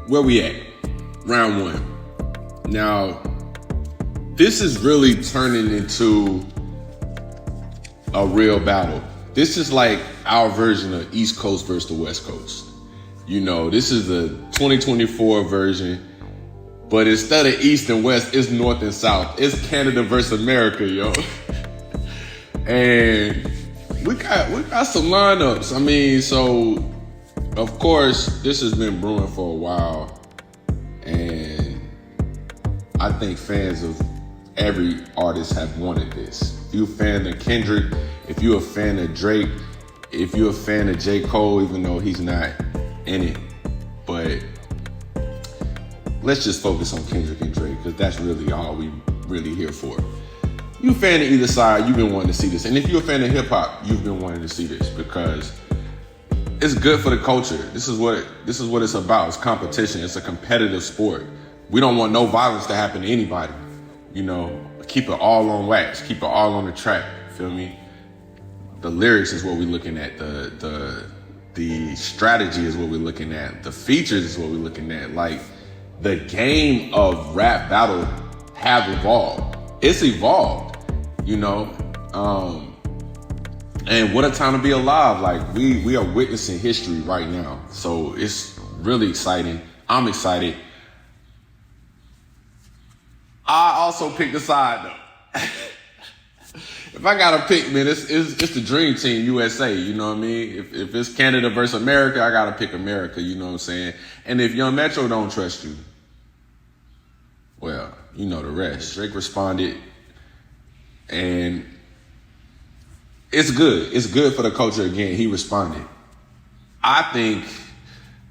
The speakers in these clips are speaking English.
where we at? Round one. Now, this is really turning into a real battle. This is like our version of East Coast versus the West Coast. You know, this is the 2024 version, but instead of East and West, it's North and South. It's Canada versus America, yo. And we got some lineups. I mean, so of course, this has been brewing for a while, and I think fans of every artist have wanted this. If you're a fan of Kendrick, if you're a fan of Drake, if you're a fan of J. Cole, even though he's not in it, but let's just focus on Kendrick and Drake, because that's really all we really here for. You a fan of either side, you've been wanting to see this. And if you're a fan of hip hop, you've been wanting to see this because it's good for the culture. This is what it's about. It's competition. It's a competitive sport. We don't want no violence to happen to anybody. You know, keep it all on wax. Keep it all on the track. Feel me? The lyrics is what we're looking at. The strategy is what we're looking at. The features is what we're looking at. Like, the game of rap battle have evolved. It's evolved, you know. And what a time to be alive. Like, we are witnessing history right now. So it's really exciting. I'm excited. I also picked a side though. If I gotta pick, man, it's the dream team, USA. You know what I mean? If it's Canada versus America, I gotta pick America. You know what I'm saying? And if Young Metro don't trust you, well, you know the rest. Drake responded, and it's good. It's good for the culture again. He responded. I think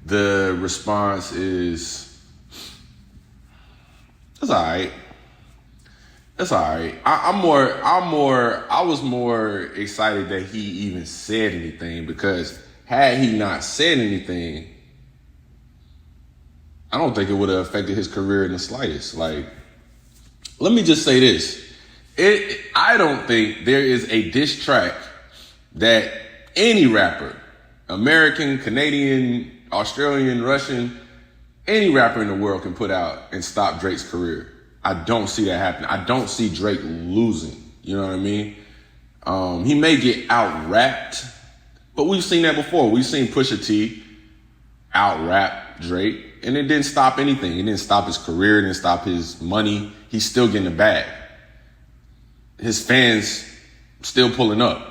the response is, it's all right. It's all right. I was more excited that he even said anything, because had he not said anything, I don't think it would have affected his career in the slightest. Like, let me just say this. I don't think there is a diss track that any rapper, American, Canadian, Australian, Russian, any rapper in the world can put out and stop Drake's career. I don't see that happening. I don't see Drake losing. You know what I mean? He may get out-rapped, but we've seen that before. We've seen Pusha T out-rap Drake, and it didn't stop anything. It didn't stop his career. It didn't stop his money. He's still getting the bag. His fans still pulling up.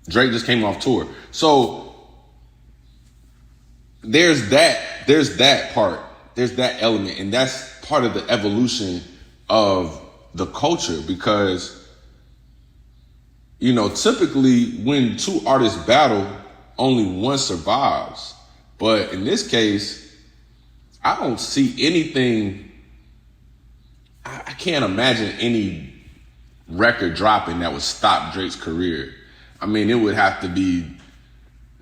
Drake just came off tour. So there's that part. There's that element, and that's part of the evolution of the culture, because, you know, typically when two artists battle, only one survives. But in this case, I don't see anything. I can't imagine any record dropping that would stop Drake's career. I mean, it would have to be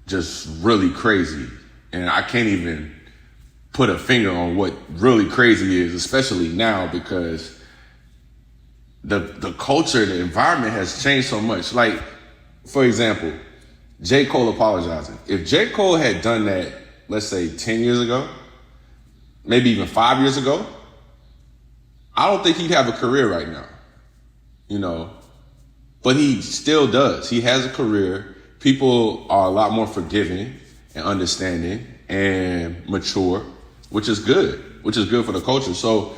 just really crazy. And I can't even put a finger on what really crazy is, especially now, because the culture, the environment has changed so much. Like, for example, J. Cole apologizing. If J. Cole had done that, let's say 10 years ago, maybe even 5 years ago, I don't think he'd have a career right now, you know, but he still does. He has a career. People are a lot more forgiving and understanding and mature, which is good for the culture. So,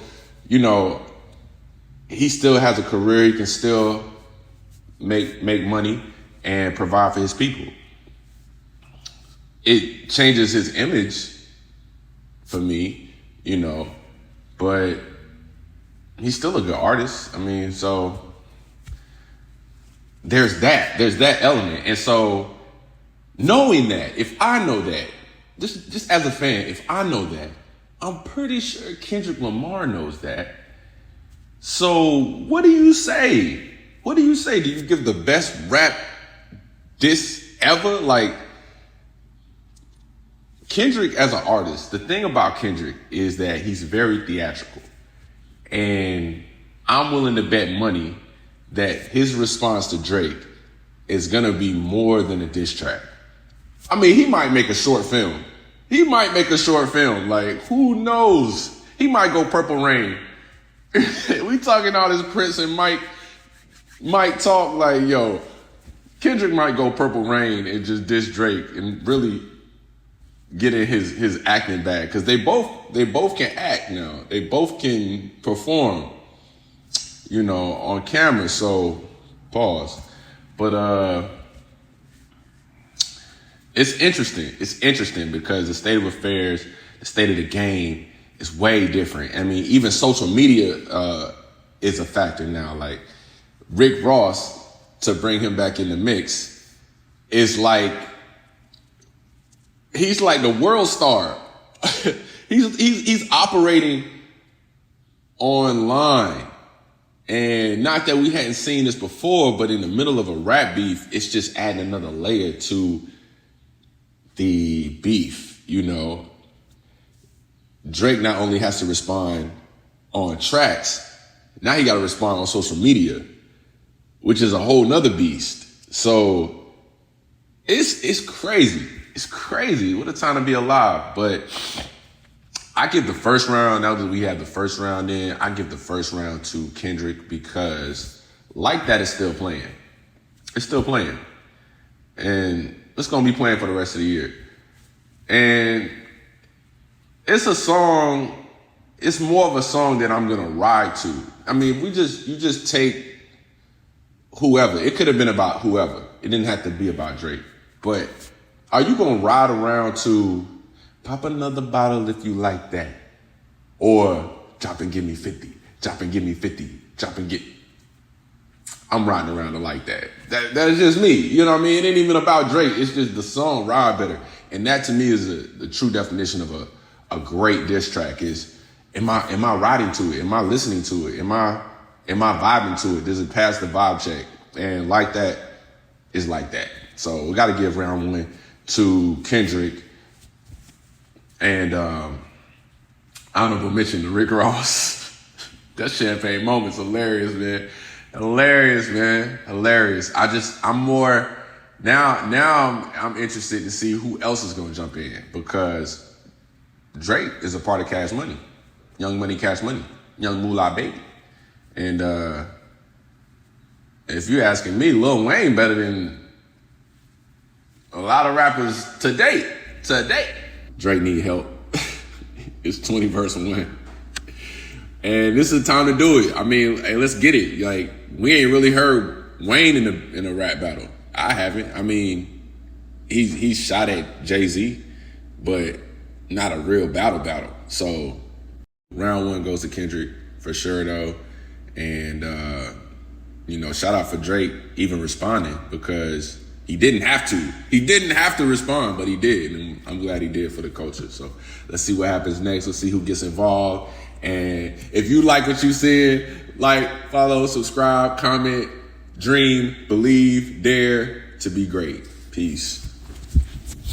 you know, he still has a career. He can still make money and provide for his people. It changes his image for me, you know, but he's still a good artist. I mean, so there's that element. And so knowing that, if I know that, just as a fan, if I know that, I'm pretty sure Kendrick Lamar knows that. So what do you say? What do you say? Do you give the best rap diss ever? Like, Kendrick as an artist, the thing about Kendrick is that he's very theatrical. And I'm willing to bet money that his response to Drake is going to be more than a diss track. I mean, he might make a short film He might make a short film. Like, who knows? He might go Purple Rain. We talking all this Prince and Mike talk like, yo, Kendrick might go Purple Rain and just diss Drake and really get in his acting bag, because they both can act now. They both can perform, on camera. So pause. But it's interesting. It's interesting because the state of affairs, the state of the game is way different. I mean, even social media is a factor now. Like Rick Ross, to bring him back in the mix, is like, he's like the world star. he's operating online. And not that we hadn't seen this before, but in the middle of a rap beef, it's just adding another layer to the beef, Drake not only has to respond on tracks, now he got to respond on social media, which is a whole nother beast. So it's crazy. It's crazy. What a time to be alive. But I give the first round, now that we have the first round in, I give the first round to Kendrick because Like That is still playing. It's still playing. And it's going to be playing for the rest of the year. And it's a song, it's more of a song that I'm going to ride to. I mean, you just take whoever. It could have been about whoever. It didn't have to be about Drake. But are you going to ride around to pop another bottle if you like that? Or drop and give me 50. Drop and give me 50. Drop and get... I'm riding around to Like That. That is just me. You know what I mean? It ain't even about Drake. It's just the song Ride Better. And that to me is the true definition of a great diss track is, am I riding to it? Am I listening to it? Am I vibing to it? Does it pass the vibe check? And Like That is Like That. So we got to give round one to Kendrick. And honorable mention to Rick Ross. That champagne moment's hilarious, man. Hilarious, man. Hilarious. I'm more now I'm interested to see who else is going to jump in, because Drake is a part of Cash Money. Young Money, Cash Money. Young Moolah Baby. And if you're asking me, Lil Wayne better than a lot of rappers to date. Drake need help. It's 20 verse 1. And this is the time to do it. I mean, hey, let's get it. Like, we ain't really heard Wayne in a rap battle. I haven't. I mean, he's shot at Jay-Z, but not a real battle. So round one goes to Kendrick for sure though. And shout out for Drake even responding, because he didn't have to. He didn't have to respond, but he did. And I'm glad he did for the culture. So let's see what happens next. Let's see who gets involved. And if you like what you said, like, follow, subscribe, comment, dream, believe, dare to be great. Peace.